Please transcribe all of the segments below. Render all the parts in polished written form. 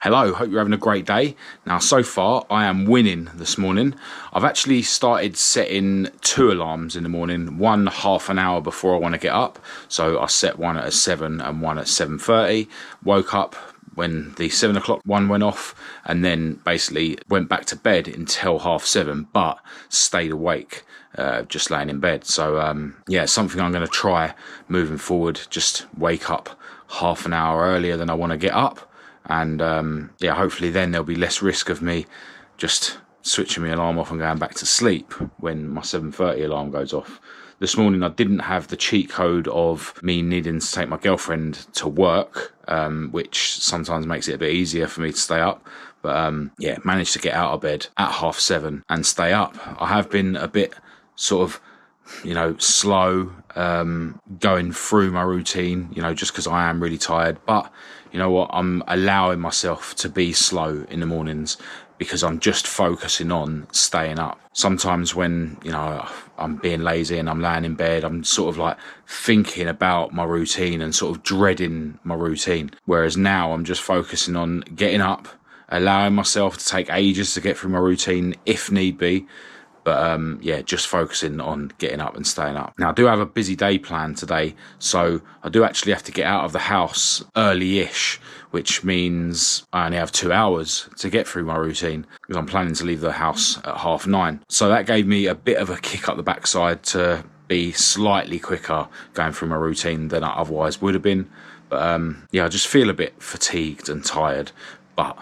Hello, hope you're having a great day. Now, so far, I am winning this morning. I've actually started setting 2 alarms in the morning, one half an hour before I want to get up. So I set one at 7 and one at 7:30. Woke up when the 7 o'clock one went off, and then basically went back to bed until 7:30, but stayed awake, just laying in bed. So, something I'm going to try moving forward, just wake up half an hour earlier than I want to get up. And hopefully then there'll be less risk of me just switching my alarm off and going back to sleep when my 7:30 alarm goes off. This morning I didn't have the cheat code of me needing to take my girlfriend to work, which sometimes makes it a bit easier for me to stay up. But managed to get out of bed at 7:30 and stay up. I have been a bit sort of slow going through my routine, just because I am really tired. But you know what, I'm allowing myself to be slow in the mornings because I'm just focusing on staying up. Sometimes when I'm being lazy and I'm laying in bed, I'm sort of like thinking about my routine and sort of dreading my routine, whereas now I'm just focusing on getting up, allowing myself to take ages to get through my routine if need be. But just focusing on getting up and staying up. Now, I do have a busy day planned today, so I do actually have to get out of the house early-ish, which means I only have 2 hours to get through my routine because I'm planning to leave the house at 9:30. So that gave me a bit of a kick up the backside to be slightly quicker going through my routine than I otherwise would have been. But I just feel a bit fatigued and tired, but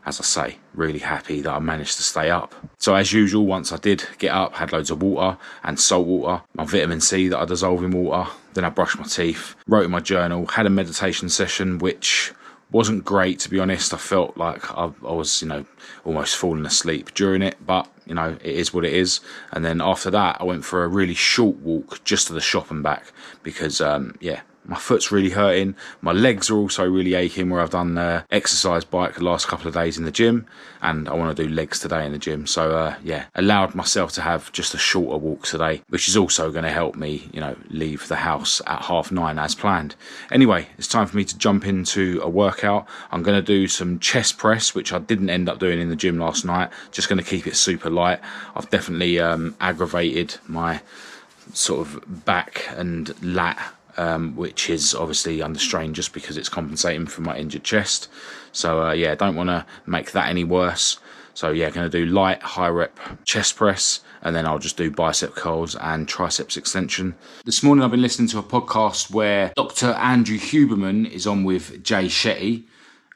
as I say, really happy that I managed to stay up. So as usual, once I did get up, had loads of water and salt water, my vitamin C that I dissolve in water. Then I brushed my teeth, wrote in my journal, had a meditation session, which wasn't great, to be honest. I felt like I was, almost falling asleep during it, but, it is what it is. And then after that, I went for a really short walk just to the shop and back because, my foot's really hurting. My legs are also really aching where I've done exercise bike the last couple of days in the gym, and I want to do legs today in the gym. So, allowed myself to have just a shorter walk today, which is also going to help me, leave the house at 9:30 as planned. Anyway, it's time for me to jump into a workout. I'm going to do some chest press, which I didn't end up doing in the gym last night. Just going to keep it super light. I've definitely aggravated my sort of back and lat, which is obviously under strain just because it's compensating for my injured chest. So don't want to make that any worse. So going to do light, high rep chest press, and then I'll just do bicep curls and triceps extension. This morning I've been listening to a podcast where Dr. Andrew Huberman is on with Jay Shetty,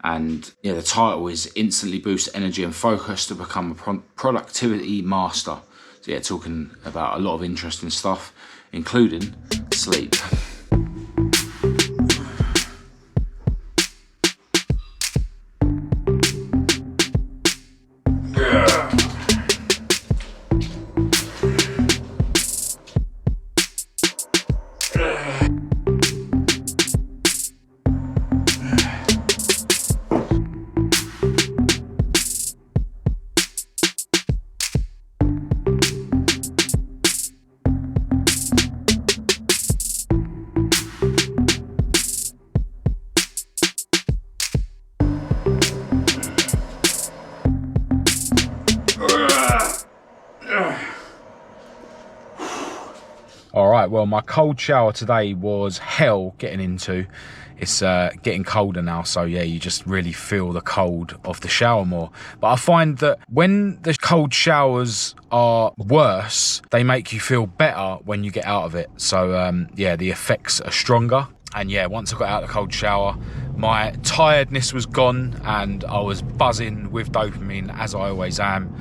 and the title is Instantly Boost Energy and Focus to Become a Productivity Master. So talking about a lot of interesting stuff, including sleep. Alright, well, my cold shower today was hell getting into. It's getting colder now, so you just really feel the cold of the shower more. But I find that when the cold showers are worse, they make you feel better when you get out of it. So the effects are stronger. And once I got out of the cold shower, my tiredness was gone and I was buzzing with dopamine, as I always am.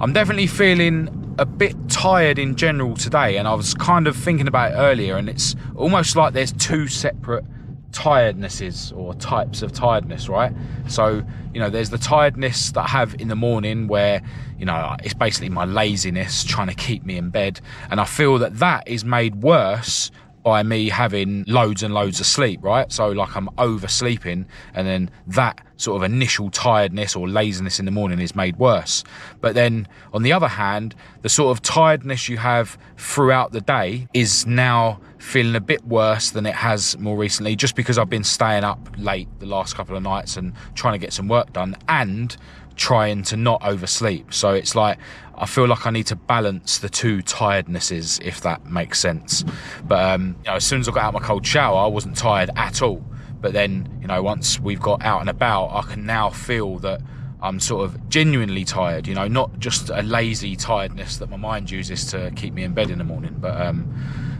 I'm definitely feeling a bit tired in general today, and I was kind of thinking about it earlier, and it's almost like there's two separate tirednesses or types of tiredness, right? So, there's the tiredness that I have in the morning where, it's basically my laziness trying to keep me in bed, and I feel that is made worse by me having loads and loads of sleep, right? So like I'm oversleeping, and then that sort of initial tiredness or laziness in the morning is made worse. But then on the other hand, the sort of tiredness you have throughout the day is now feeling a bit worse than it has more recently, just because I've been staying up late the last couple of nights and trying to get some work done and trying to not oversleep. So it's like I feel like I need to balance the two tirednesses, if that makes sense. But as soon as I got out of my cold shower, I wasn't tired at all. But then, once we've got out and about, I can now feel that I'm sort of genuinely tired, not just a lazy tiredness that my mind uses to keep me in bed in the morning. But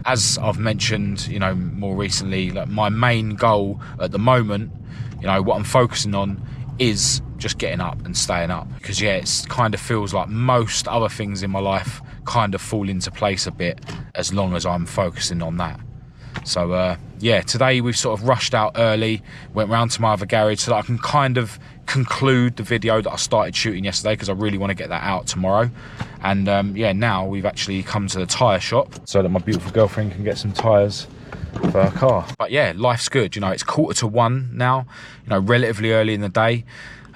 as I've mentioned, more recently, like my main goal at the moment, what I'm focusing on is just getting up and staying up. Because, it kind of feels like most other things in my life kind of fall into place a bit as long as I'm focusing on that. So today we've sort of rushed out early, went round to my other garage so that I can kind of conclude the video that I started shooting yesterday, because I really want to get that out tomorrow. And now we've actually come to the tyre shop so that my beautiful girlfriend can get some tyres for her car. But life's good. It's 1:45 now, relatively early in the day.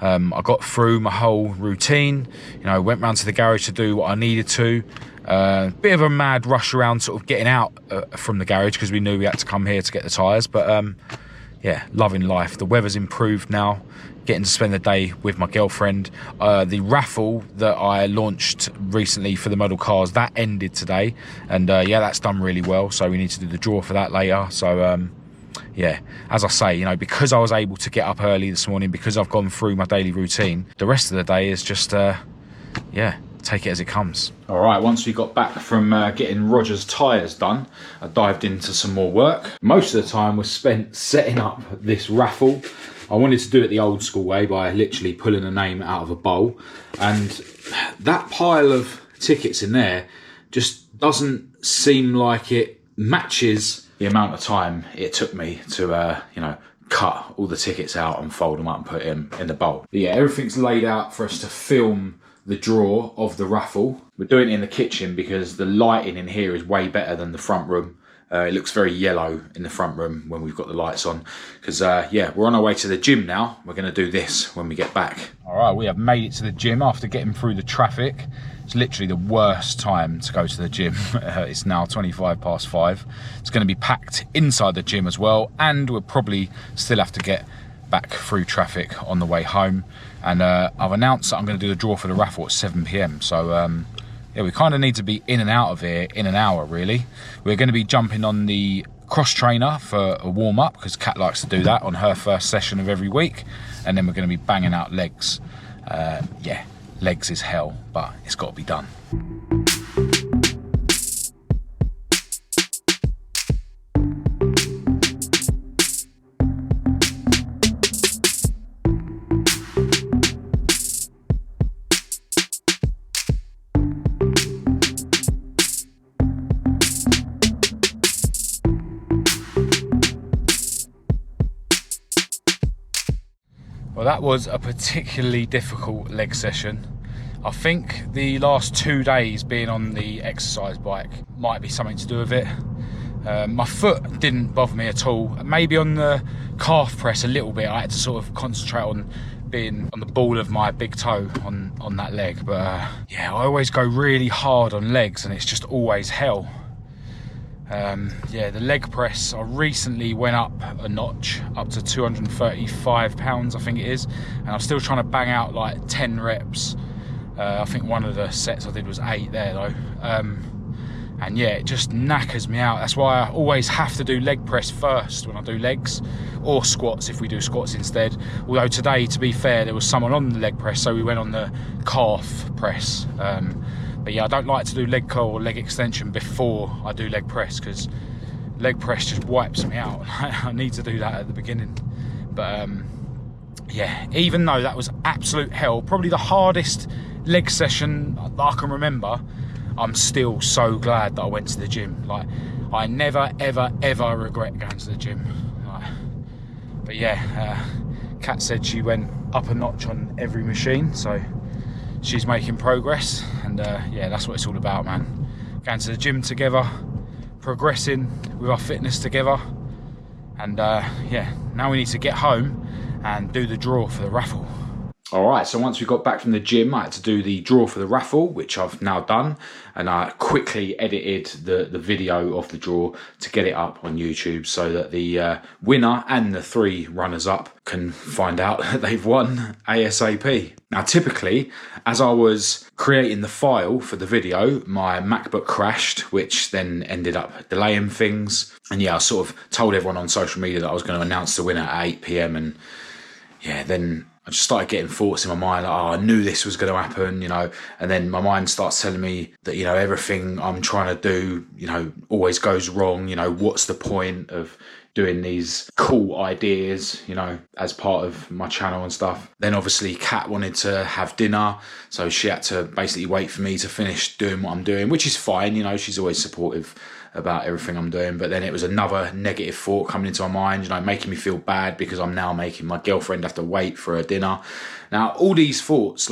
I got through my whole routine, went round to the garage to do what I needed to. Bit of a mad rush around sort of getting out from the garage because we knew we had to come here to get the tyres. But loving life. The weather's improved now. Getting to spend the day with my girlfriend. The raffle that I launched recently for the model cars, that ended today. And that's done really well. So we need to do the draw for that later. So as I say, because I was able to get up early this morning, because I've gone through my daily routine, the rest of the day is just take it as it comes. All right, once we got back from getting Roger's tyres done, I dived into some more work. Most of the time was spent setting up this raffle. I wanted to do it the old school way by literally pulling a name out of a bowl, and that pile of tickets in there just doesn't seem like it matches the amount of time it took me to cut all the tickets out and fold them up and put them in the bowl. But everything's laid out for us to film the draw of the raffle. We're doing it in the kitchen because the lighting in here is way better than the front room. It looks very yellow in the front room when we've got the lights on. Because we're on our way to the gym now. We're going to do this when we get back. All right, we have made it to the gym after getting through the traffic. It's literally the worst time to go to the gym. It's now 5:25. It's going to be packed inside the gym as well, and we'll probably still have to get back through traffic on the way home. And I've announced that I'm going to do the draw for the raffle at 7 p.m. So we kind of need to be in and out of here in an hour, really. We're going to be jumping on the cross trainer for a warm-up, because Kat likes to do that on her first session of every week. And then we're going to be banging out legs. Legs is hell, but it's got to be done. Well, that was a particularly difficult leg session. I think the last 2 days being on the exercise bike might be something to do with it. My foot didn't bother me at all. Maybe on the calf press a little bit. I had to sort of concentrate on being on the ball of my big toe on that leg. But I always go really hard on legs and it's just always hell. The leg press, I recently went up a notch, up to 235 pounds, I think it is, and I'm still trying to bang out like 10 reps. I think one of the sets I did was 8 there though. And it just knackers me out. That's why I always have to do leg press first when I do legs, or squats if we do squats instead. Although today, to be fair, there was someone on the leg press, so we went on the calf press. But I don't like to do leg curl or leg extension before I do leg press, because leg press just wipes me out. I need to do that at the beginning. But even though that was absolute hell, probably the hardest leg session that I can remember, I'm still so glad that I went to the gym. Like, I never, ever, ever regret going to the gym. But Kat said she went up a notch on every machine, so she's making progress, and that's what it's all about, man. Going to the gym together, progressing with our fitness together, and now we need to get home and do the draw for the raffle. Alright, so once we got back from the gym, I had to do the draw for the raffle, which I've now done, and I quickly edited the video of the draw to get it up on YouTube so that the winner and the 3 runners-up can find out that they've won ASAP. Now, typically, as I was creating the file for the video, my MacBook crashed, which then ended up delaying things. And yeah, I sort of told everyone on social media that I was going to announce the winner at 8 PM, and yeah, then I just started getting thoughts in my mind, like, oh, I knew this was going to happen, and then my mind starts telling me that, everything I'm trying to do, always goes wrong. What's the point of doing these cool ideas, as part of my channel and stuff. Then obviously Kat wanted to have dinner, so she had to basically wait for me to finish doing what I'm doing, which is fine, she's always supportive about everything I'm doing. But then it was another negative thought coming into my mind, making me feel bad because I'm now making my girlfriend have to wait for her dinner. Now, all these thoughts,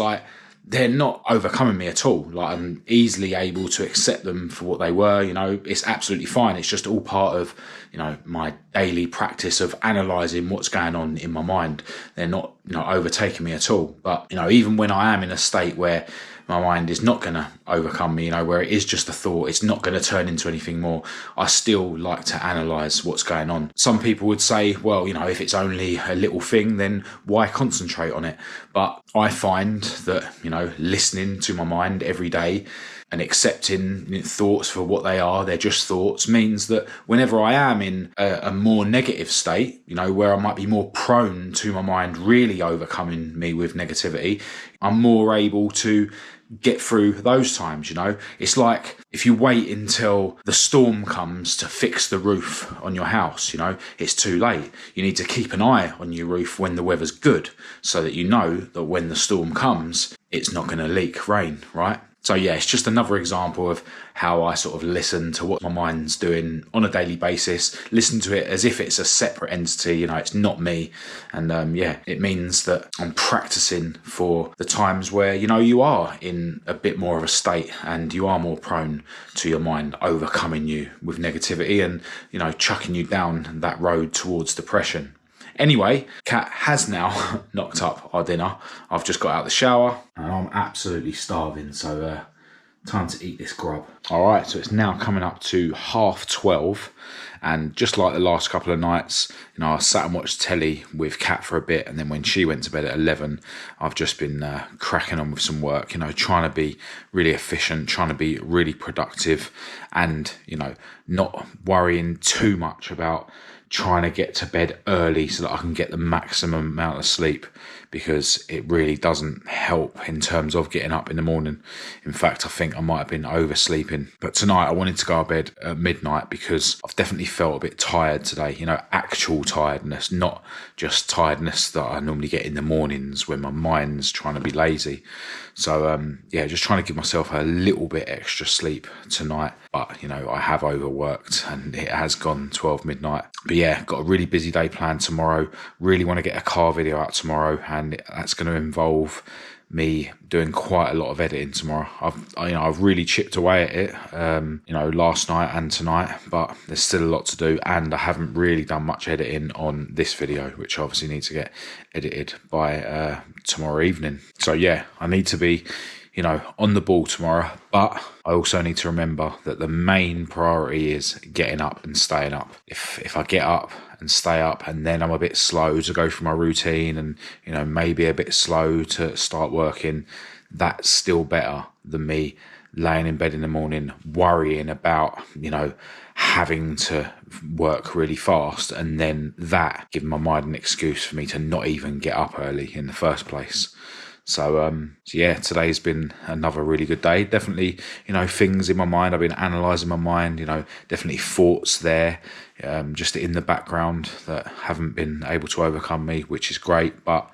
they're not overcoming me at all. I'm easily able to accept them for what they were. It's absolutely fine. It's just all part of, my daily practice of analysing what's going on in my mind. They're not, overtaking me at all. But, even when I am in a state where my mind is not going to overcome me, where it is just a thought, it's not going to turn into anything more, I still like to analyse what's going on. Some people would say, well, if it's only a little thing, then why concentrate on it? But I find that, listening to my mind every day and accepting thoughts for what they are, they're just thoughts, means that whenever I am in a more negative state, where I might be more prone to my mind really overcoming me with negativity, I'm more able to get through those times. It's like if you wait until the storm comes to fix the roof on your house, it's too late. You need to keep an eye on your roof when the weather's good, so that that when the storm comes, it's not going to leak rain, right? So yeah, it's just another example of how I sort of listen to what my mind's doing on a daily basis, listen to it as if it's a separate entity, it's not me. And it means that I'm practicing for the times where, you are in a bit more of a state and you are more prone to your mind overcoming you with negativity and, chucking you down that road towards depression. Anyway, Kat has now knocked up our dinner. I've just got out of the shower and I'm absolutely starving, so time to eat this grub. All right, so it's now coming up to 12:30, and just like the last couple of nights, I sat and watched telly with Kat for a bit, and then when she went to bed at 11, I've just been cracking on with some work, trying to be really efficient, trying to be really productive, and, not worrying too much about trying to get to bed early so that I can get the maximum amount of sleep, because it really doesn't help in terms of getting up in the morning. In fact, I think I might have been oversleeping. But tonight I wanted to go to bed at midnight because I've definitely felt a bit tired today, actual tiredness, not just tiredness that I normally get in the mornings when my mind's trying to be lazy. So just trying to give myself a little bit extra sleep tonight. But, I have overworked and it has gone 12 midnight. But yeah, got a really busy day planned tomorrow. Really want to get a car video out tomorrow, and that's going to involve me doing quite a lot of editing tomorrow. I've really chipped away at it, last night and tonight, but there's still a lot to do, and I haven't really done much editing on this video, which obviously needs to get edited by tomorrow evening. So yeah, I need to be on the ball tomorrow, but I also need to remember that the main priority is getting up and staying up. If I get up and stay up and then I'm a bit slow to go through my routine and, maybe a bit slow to start working, that's still better than me laying in bed in the morning worrying about, having to work really fast, and then that giving my mind an excuse for me to not even get up early in the first place. So yeah, today's been another really good day. Definitely, things in my mind. I've been analysing my mind, definitely thoughts there, just in the background that haven't been able to overcome me, which is great. But,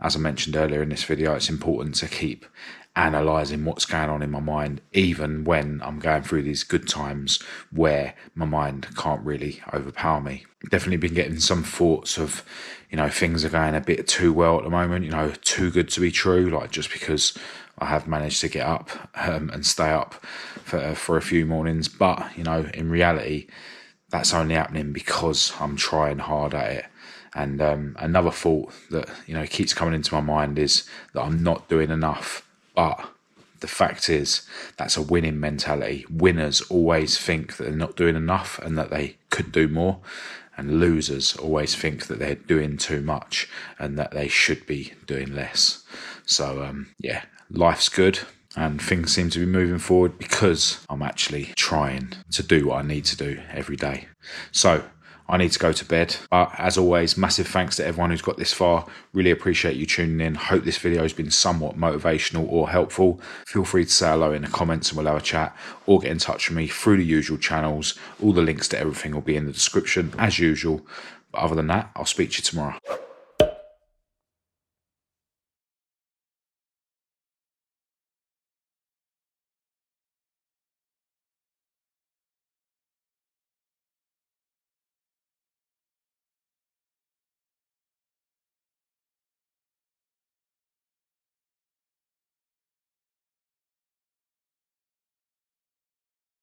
as I mentioned earlier in this video, it's important to keep analysing what's going on in my mind, even when I'm going through these good times where my mind can't really overpower me. Definitely been getting some thoughts of, things are going a bit too well at the moment, too good to be true, like just because I have managed to get up and stay up for a few mornings. But, in reality, that's only happening because I'm trying hard at it. And another thought that, you know, keeps coming into my mind is that I'm not doing enough. But the fact is, that's a winning mentality. Winners always think that they're not doing enough and that they could do more. And losers always think that they're doing too much and that they should be doing less. So, yeah, life's good and things seem to be moving forward because I'm actually trying to do what I need to do every day. So, I need to go to bed. But as always, massive thanks to everyone who's got this far. Really appreciate you tuning in. Hope this video has been somewhat motivational or helpful. Feel free to say hello in the comments and we'll have a chat, or get in touch with me through the usual channels. All the links to everything will be in the description as usual. But other than that, I'll speak to you tomorrow.